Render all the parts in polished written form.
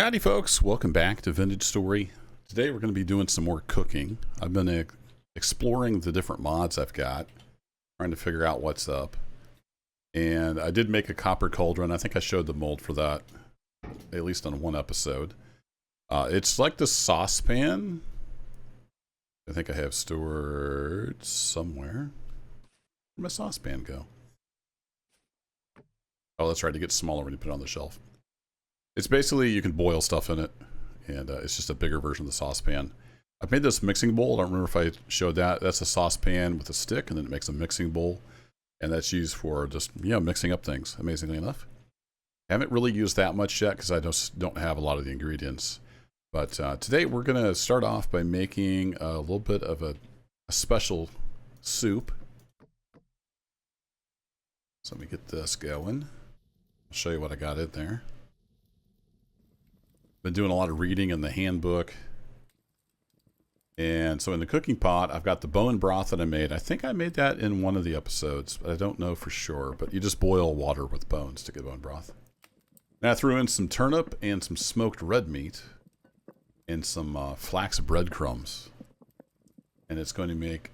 Howdy folks, welcome back to Vintage Story. Today we're going to be doing some more cooking. I've been exploring the different mods I've got, trying to figure out what's up. And I did make a copper cauldron. I think I showed the mold for that, at least on one episode. It's like the saucepan. I think I have stored somewhere. Where'd my saucepan go? Oh, that's right, it gets smaller when you put it on the shelf. It's basically, you can boil stuff in it, and it's just a bigger version of the saucepan. I've made this mixing bowl. I don't remember if I showed that. That's a saucepan with a stick, and then it makes a mixing bowl, and that's used for just, mixing up things, amazingly enough. I haven't really used that much yet, because I just don't have a lot of the ingredients. But today, we're going to start off by making a little bit of a special soup. So let me get this going. I'll show you what I got in there. Been doing a lot of reading in the handbook. And so in the cooking pot, I've got the bone broth that I made. I think I made that in one of the episodes, but I don't know for sure. But you just boil water with bones to get bone broth. Now I threw in some turnip and some smoked red meat and some flax breadcrumbs. And it's going to make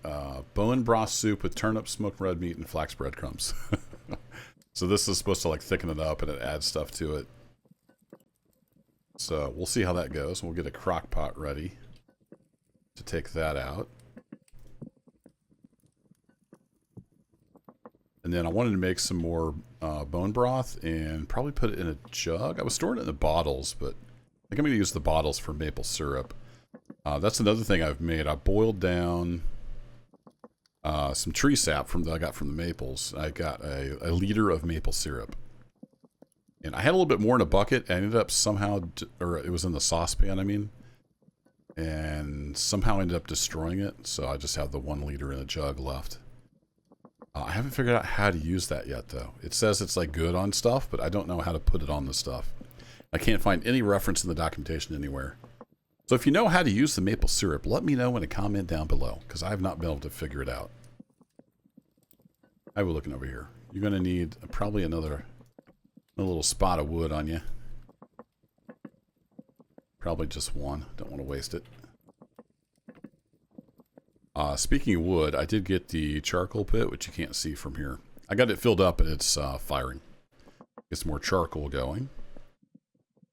bone broth soup with turnip, smoked red meat, and flax breadcrumbs. So this is supposed to like thicken it up and it adds stuff to it. So we'll see how that goes. We'll get a crock pot ready to take that out. And then I wanted to make some more bone broth and probably put it in a jug. I was storing it in the bottles, but I think I'm going to use the bottles for maple syrup. That's another thing I've made. I boiled down some tree sap that I got from the maples. I got a liter of maple syrup. And I had a little bit more in a bucket. I ended up somehow, or it was in the saucepan, I mean. And somehow ended up destroying it. So I just have the 1 liter in a jug left. I haven't figured out how to use that yet, though. It says it's like good on stuff, but I don't know how to put it on the stuff. I can't find any reference in the documentation anywhere. So if you know how to use the maple syrup, let me know in a comment down below, because I have not been able to figure it out. I will looking over here. You're going to need probably another... a little spot of wood on you. Probably just one. Don't want to waste it. Speaking of wood, I did get the charcoal pit, which you can't see from here. I got it filled up and it's firing. Get some more charcoal going.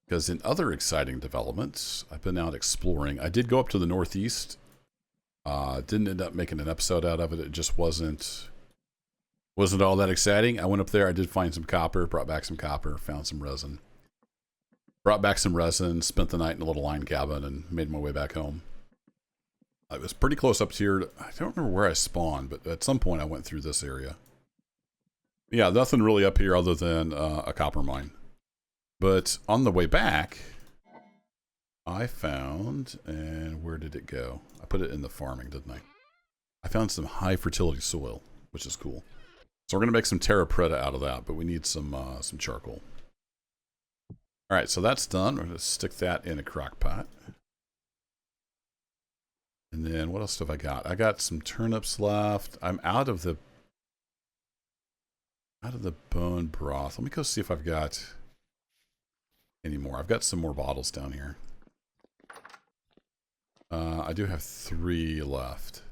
Because in other exciting developments, I've been out exploring. I did go up to the northeast. Didn't end up making an episode out of it. It just wasn't all that exciting. I went up there, I did find some copper, brought back some copper, found some resin. Brought back some resin, spent the night in a little line cabin, and made my way back home. I was pretty close up here. I don't remember where I spawned, but at some point I went through this area. Yeah, nothing really up here other than a copper mine. But on the way back, I found, and where did it go? I put it in the farming, didn't I? I found some high fertility soil, which is cool. So we're going to make some terra preta out of that, but we need some charcoal. All right, so that's done. We're going to stick that in a crock pot. And then what else have I got? I got some turnips left. I'm out of the bone broth. Let me go see if I've got any more. I've got some more bottles down here. I do have 3 left.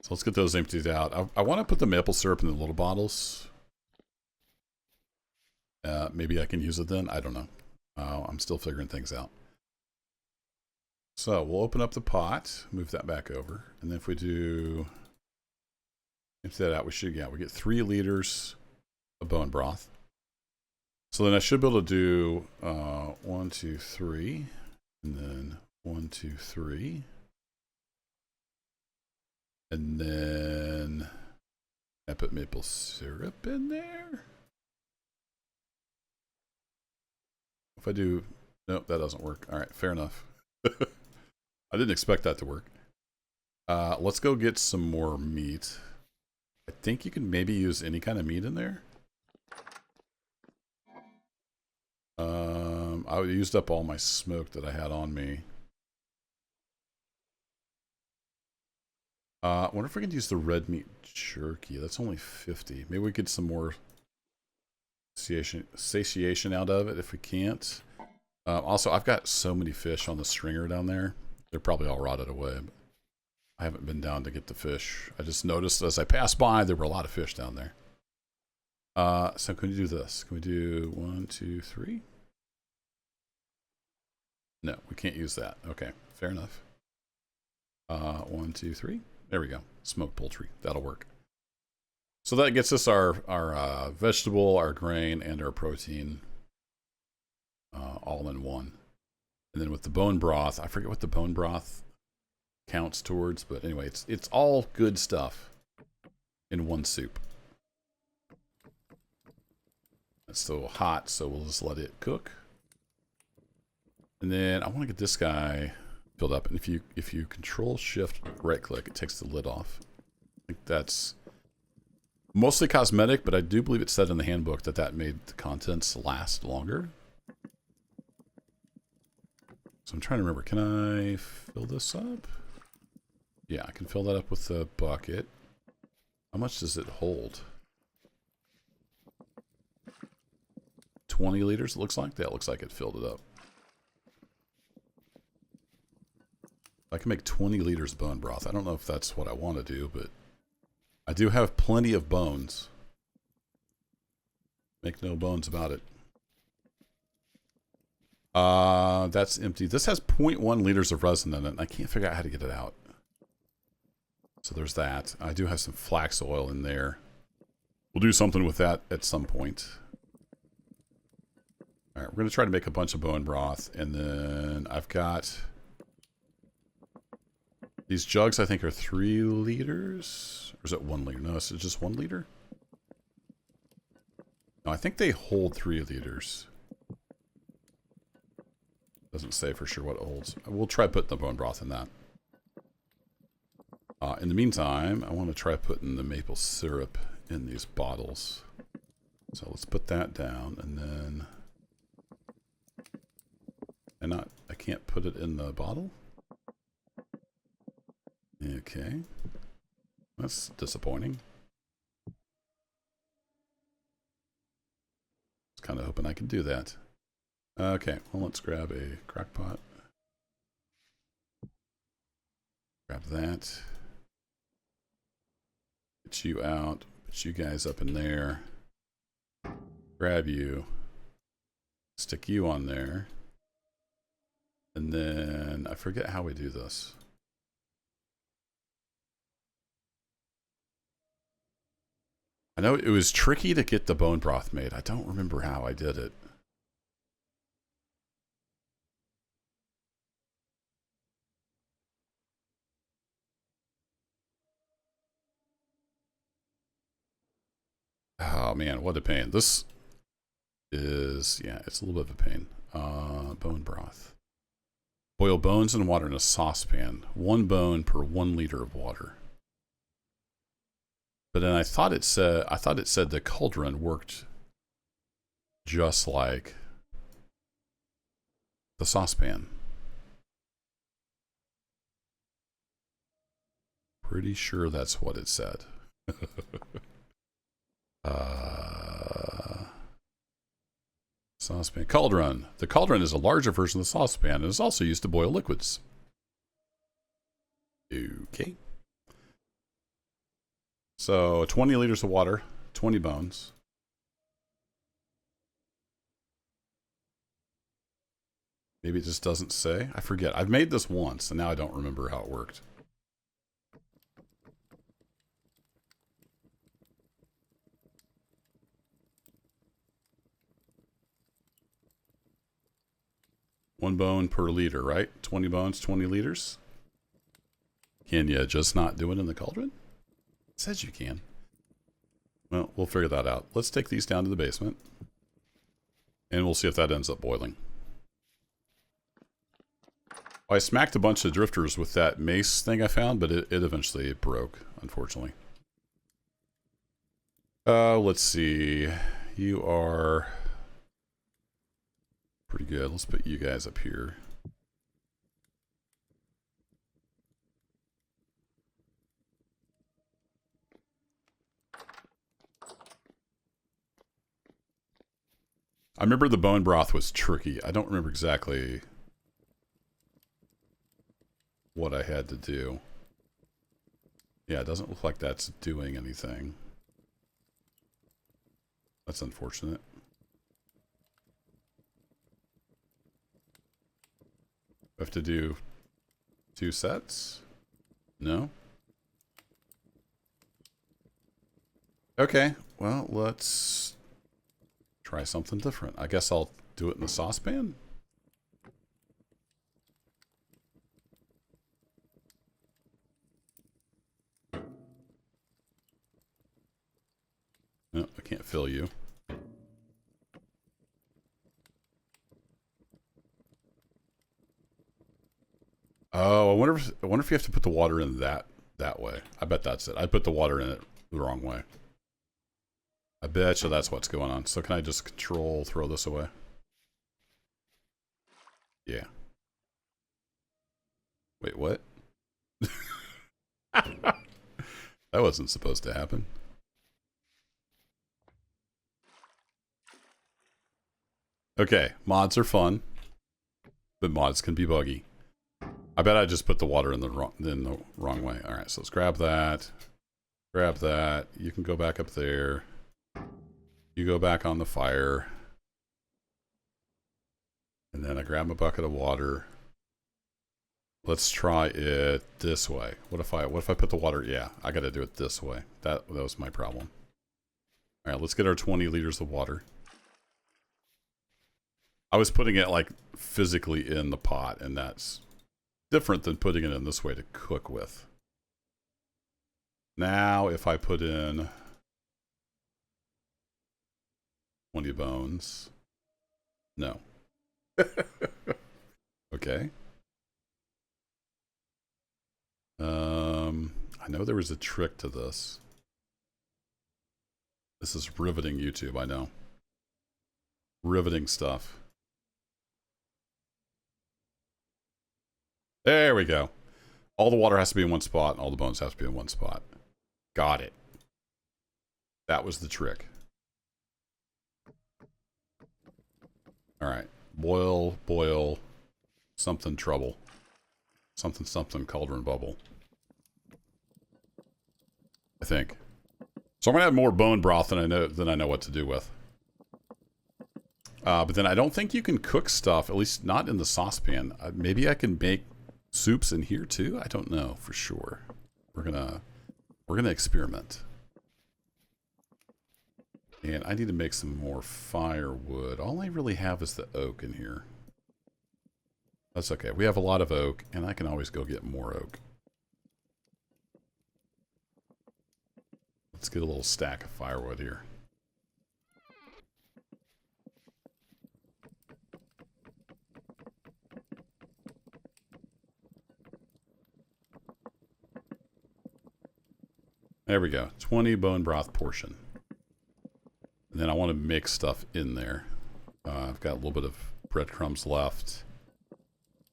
So let's get those emptied out. I want to put the maple syrup in the little bottles. Maybe I can use it then. I don't know. I'm still figuring things out. So we'll open up the pot, move that back over. And then if we do empty that out, we get 3 liters of bone broth. So then I should be able to do 1, 2, 3. And then 1, 2, 3. And then I put maple syrup in there. If I do, nope, that doesn't work. All right, fair enough. I didn't expect that to work. Let's go get some more meat. I think you can maybe use any kind of meat in there. I used up all my smoke that I had on me. I wonder if we can use the red meat jerky. That's only 50. Maybe we get some more satiation out of it if we can't. Also, I've got so many fish on the stringer down there. They're probably all rotted away. But I haven't been down to get the fish. I just noticed as I passed by, there were a lot of fish down there. So can we do this? Can we do 1, 2, 3? No, we can't use that. Okay, fair enough. 1, 2, 3. There we go. Smoked poultry. That'll work. So that gets us our vegetable, our grain, and our protein all in one. And then with the bone broth, I forget what the bone broth counts towards, but anyway, it's all good stuff in one soup. It's still hot, so we'll just let it cook. And then I want to get this guy filled up. And if you control shift right click, it takes the lid off. I think that's mostly cosmetic, but I do believe it said in the handbook that that made the contents last longer. So I'm trying to remember, can I fill this up? Yeah, I can fill that up with the bucket. How much does it hold? 20 liters, it looks like. That looks like it filled it up. I can make 20 liters of bone broth. I don't know if that's what I want to do, but I do have plenty of bones. Make no bones about it. That's empty. This has 0.1 liters of resin in it, and I can't figure out how to get it out. So there's that. I do have some flax oil in there. We'll do something with that at some point. All right, we're going to try to make a bunch of bone broth, and then I've got these jugs. I think are 3 liters, or is it 1 liter? No, is it just 1 liter? No, I think they hold 3 liters. Doesn't say for sure what it holds. We'll try putting the bone broth in that. In the meantime, I want to try putting the maple syrup in these bottles. So let's put that down, and then I can't put it in the bottle. Okay, that's disappointing. I was kind of hoping I could do that. Okay, well, let's grab a crock pot. Grab that. Get you out. Put you guys up in there. Grab you. Stick you on there. And then I forget how we do this. I know it was tricky to get the bone broth made. I don't remember how I did it. Oh man, what a pain. This is, yeah, it's a little bit of a pain. Bone broth. Boil bones and water in a saucepan. 1 bone per 1 liter of water. But then I thought it said the cauldron worked just like the saucepan. Pretty sure that's what it said. Saucepan. Cauldron. The cauldron is a larger version of the saucepan and is also used to boil liquids. Okay. So 20 liters of water, 20 bones. Maybe it just doesn't say. I forget. I've made this once and now I don't remember how it worked. One bone per liter, right? 20 bones, 20 liters. Can you just not do it in the cauldron? It says you can. Well, we'll figure that out. Let's take these down to the basement. And we'll see if that ends up boiling. I smacked a bunch of drifters with that mace thing I found, but it eventually broke, unfortunately. Let's see. You are pretty good. Let's put you guys up here. I remember the bone broth was tricky. I don't remember exactly what I had to do. Yeah, it doesn't look like that's doing anything. That's unfortunate. I have to do 2 sets? No? Okay, well, let's try something different. I guess I'll do it in the saucepan? No, I can't fill you. Oh, I wonder if you have to put the water in that way. I bet that's it. I put the water in it the wrong way. I bet you that's what's going on. So can I just control throw this away? Yeah. Wait, what? That wasn't supposed to happen. Okay, mods are fun, but mods can be buggy. I bet I just put the water in the wrong way. All right, so let's grab that. Grab that. You can go back up there. You go back on the fire. And then I grab a bucket of water. Let's try it this way. What if I put the water? Yeah, I got to do it this way. That was my problem. All right, let's get our 20 liters of water. I was putting it like physically in the pot, and that's different than putting it in this way to cook with. Now, if I put in 20 bones, no. Okay. I know there was a trick to this. This is riveting YouTube, I know. Riveting stuff. There we go. All the water has to be in one spot, and all the bones have to be in one spot. Got it. That was the trick. All right. Boil, boil, something trouble. Something, something, cauldron bubble. I think. So I'm going to have more bone broth than I know what to do with. But then I don't think you can cook stuff, at least not in the saucepan. Maybe I can make soups in here too? I don't know for sure. We're gonna experiment. And I need to make some more firewood. All I really have is the oak in here. That's okay. We have a lot of oak, and I can always go get more oak. Let's get a little stack of firewood here. There we go. 20 bone broth portion. And then I want to mix stuff in there. I've got a little bit of breadcrumbs left.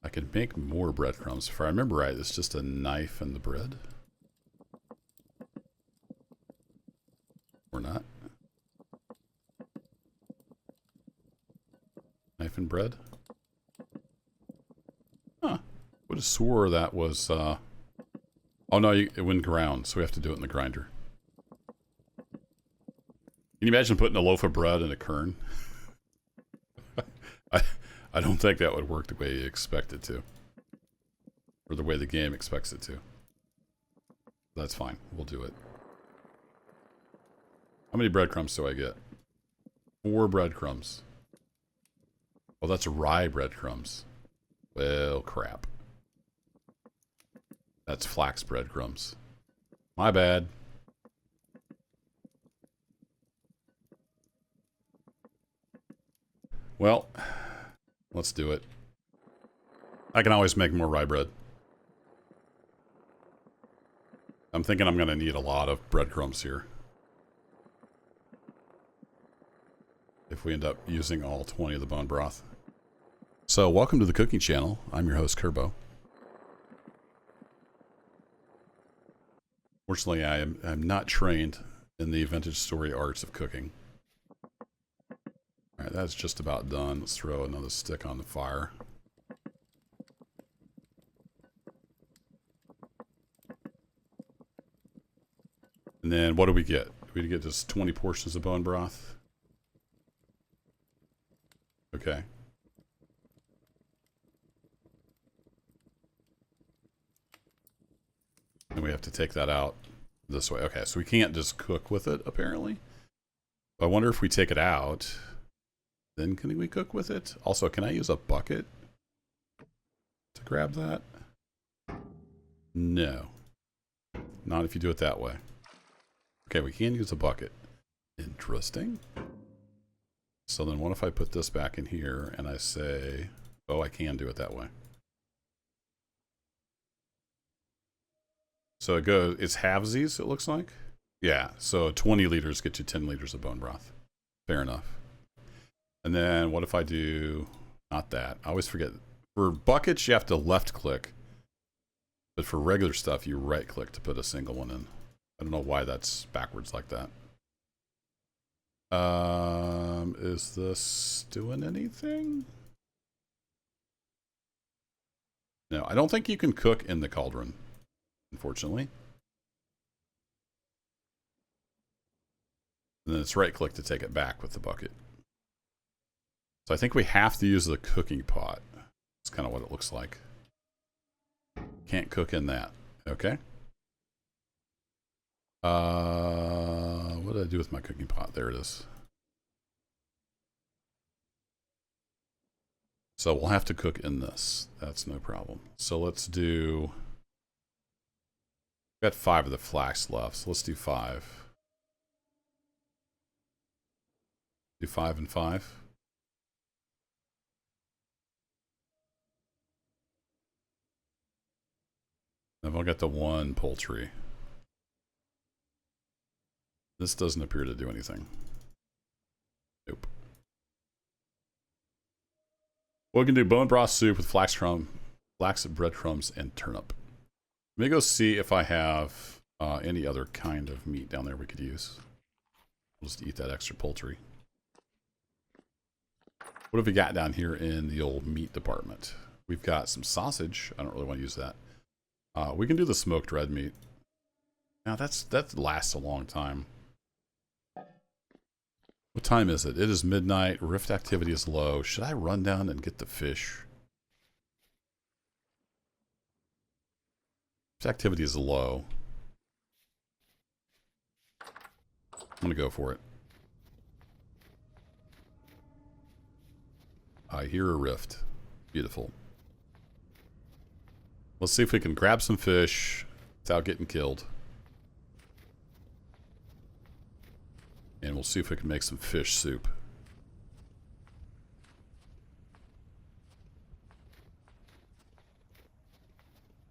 I can make more breadcrumbs. If I remember right, it's just a knife and the bread. Or not. Knife and bread. Huh. Would have swore that was... Oh no, it wouldn't ground, so we have to do it in the grinder. Can you imagine putting a loaf of bread in a kern? I don't think that would work the way you expect it to. Or the way the game expects it to. That's fine. We'll do it. How many breadcrumbs do I get? 4 breadcrumbs. Oh, that's rye breadcrumbs. Well, crap. That's flax breadcrumbs. My bad. Well, let's do it. I can always make more rye bread. I'm thinking I'm going to need a lot of breadcrumbs here. If we end up using all 20 of the bone broth. So, welcome to the cooking channel. I'm your host, Kerbo. Fortunately, I'm not trained in the vintage story arts of cooking. Alright, that's just about done. Let's throw another stick on the fire. And then what do we get? We get just 20 portions of bone broth. Okay. And we have to take that out this way. Okay, so we can't just cook with it, apparently. I wonder if we take it out, then can we cook with it? Also, can I use a bucket to grab that? No. Not if you do it that way. Okay, we can use a bucket. Interesting. So then what if I put this back in here and I say, oh, I can do it that way. So it goes, it's halvesies, it looks like. Yeah, so 20 liters get you 10 liters of bone broth. Fair enough. And then what if I do, not that. I always forget. For buckets, you have to left click. But for regular stuff, you right click to put a single one in. I don't know why that's backwards like that. Is this doing anything? No, I don't think you can cook in the cauldron, unfortunately. And then it's right click to take it back with the bucket. So I think we have to use the cooking pot. That's kind of what it looks like. Can't cook in that. Okay. What did I do with my cooking pot? There it is. So we'll have to cook in this. That's no problem. So let's do... We've got 5 of the flax left, so let's do 5. Do 5 and 5. I've only got the 1 poultry. This doesn't appear to do anything. Nope. Well, we can do bone broth soup with flax breadcrumbs and turnip. Let me go see if I have any other kind of meat down there we could use. We'll just eat that extra poultry. What have we got down here in the old meat department? We've got some sausage. I don't really want to use that. We can do the smoked red meat. Now that lasts a long time. What time is it? It is midnight. Rift activity is low. Should I run down and get the fish? Rift activity is low. I'm gonna go for it. I hear a rift. Beautiful. Let's see if we can grab some fish without getting killed. And we'll see if we can make some fish soup.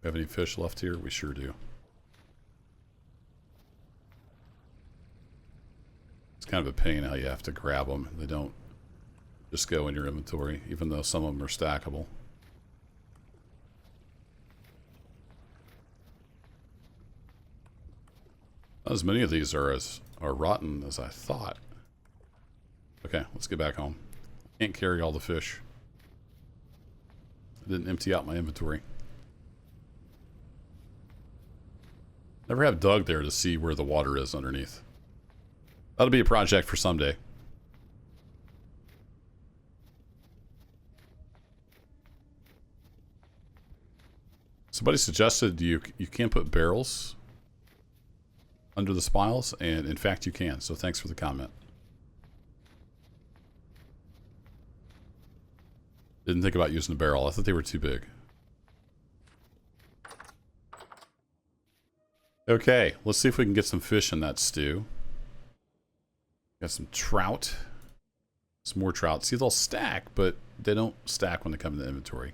We have any fish left here? We sure do. It's kind of a pain how you have to grab them. They don't just go in your inventory, even though some of them are stackable. Not as many of these are rotten as I thought. Okay, let's get back home. Can't carry all the fish. I didn't empty out my inventory. Never have dug there to see where the water is underneath. That'll be a project for someday. Somebody suggested you can put barrels under the spiles, and in fact you can, so thanks for the comment. Didn't think about using a barrel. I thought they were too big. Okay, let's see if we can get some fish in that stew. Got some trout. Some more trout. See, they'll stack, but they don't stack when they come in the inventory.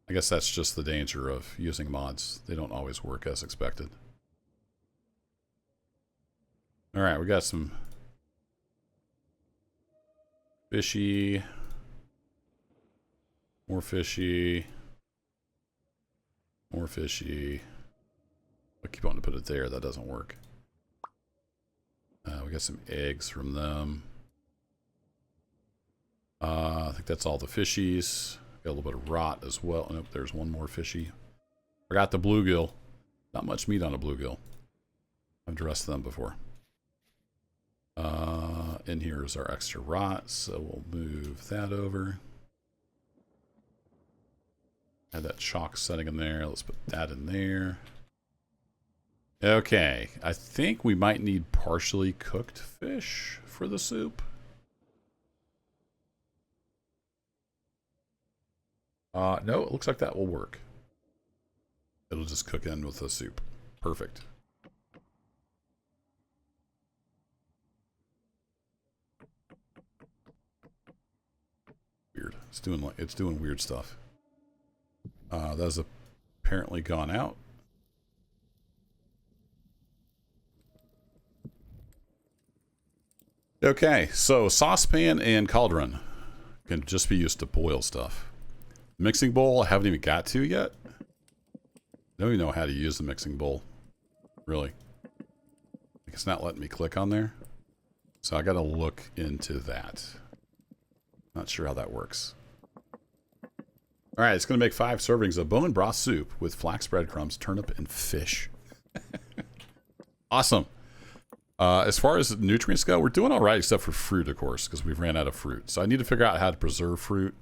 I guess that's just the danger of using mods. They don't always work as expected. Alright, we got some fishy. More fishy. More fishy. I keep wanting to put it there. That doesn't work. We got some eggs from them. think that's all the fishies. Got a little bit of rot as well. Nope, there's one more fishy. Forgot the bluegill. Not much meat on a bluegill. I've dressed them before. In here is our extra rot, so we'll move that over. Had that chalk setting in there. Let's put that in there. Okay, I think we might need partially cooked fish for the soup. No, it looks like that will work. It'll just cook in with the soup. Perfect. Weird. It's doing weird stuff. That has apparently gone out. Okay, so saucepan and cauldron can just be used to boil stuff. Mixing bowl I haven't even got to yet. I don't even know how to use the mixing bowl. Really. It's not letting me click on there. So I gotta look into that. Not sure how that works. Alright, it's gonna make 5 servings of bone and broth soup with flax breadcrumbs, turnip, and fish. Awesome. As far as nutrients go, we're doing alright except for fruit, of course, because we've ran out of fruit. So I need to figure out how to preserve fruit.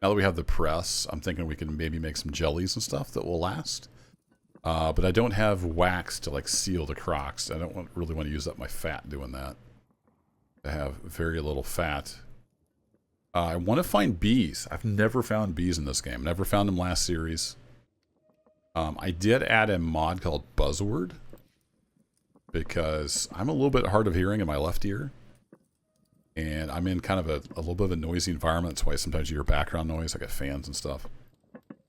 Now that we have the press, I'm thinking we can maybe make some jellies and stuff that will last. But I don't have wax to like seal the crocks. I don't really want to use up my fat doing that. I have very little fat. I want to find bees. I've never found bees in this game. Never found them last series. I did add a mod called Buzzword because I'm a little bit hard of hearing in my left ear. And I'm in kind of a little bit of a noisy environment. That's why sometimes you hear background noise. I got fans and stuff.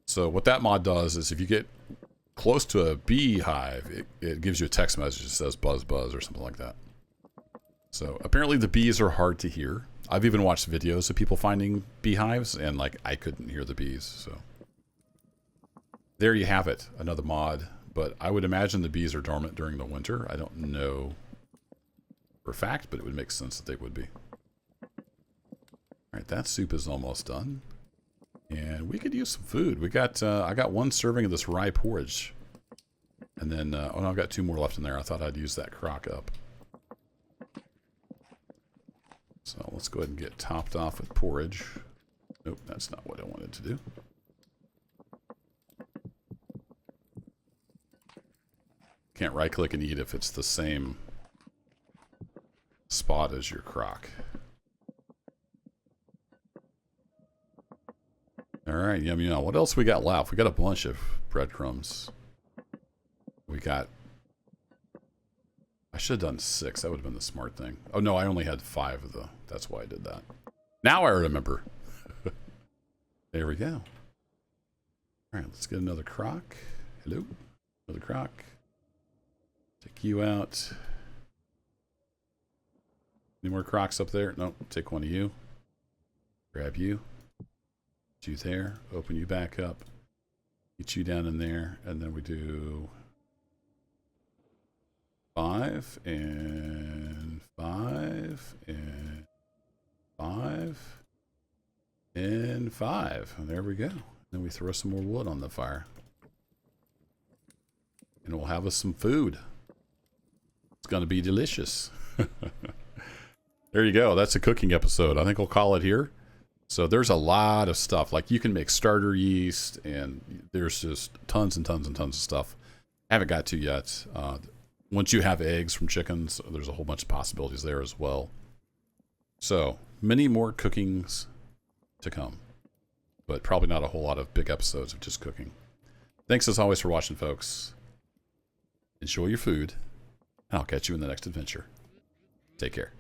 So what that mod does is if you get close to a beehive, it gives you a text message that says buzz buzz or something like that. So apparently the bees are hard to hear. I've even watched videos of people finding beehives and like I couldn't hear the bees. So there you have it, another mod. But I would imagine the bees are dormant during the winter. I don't know for a fact, but it would make sense that they would be. All right, that soup is almost done. And we could use some food. We got, I got 1 serving of this rye porridge. And then, oh no, I've got 2 more left in there. I thought I'd use that crock up. So let's go ahead and get topped off with porridge. Nope, that's not what I wanted to do. Can't right click and eat if it's the same spot as your crock. Alright, yummy. What else we got left? We got a bunch of breadcrumbs. We got... I should have done 6. That would have been the smart thing. Oh no, I only had 5 of the... That's why I did that. Now I remember. There we go. Alright, let's get another crock. Hello. Another crock. Take you out. Any more crocks up there? Nope. Take one of you. Grab you. Put you there. Open you back up. Get you down in there. And then we do 5 and 5 and 5 and 5. And there we go. Then we throw some more wood on the fire. And we'll have us some food. It's going to be delicious. There you go. That's a cooking episode. I think we'll call it here. So there's a lot of stuff. Like you can make starter yeast and there's just tons and tons and tons of stuff I haven't got to yet. Once you have eggs from chickens, there's a whole bunch of possibilities there as well. So many more cookings to come, but probably not a whole lot of big episodes of just cooking. Thanks as always for watching, folks. Enjoy your food, and I'll catch you in the next adventure. Take care.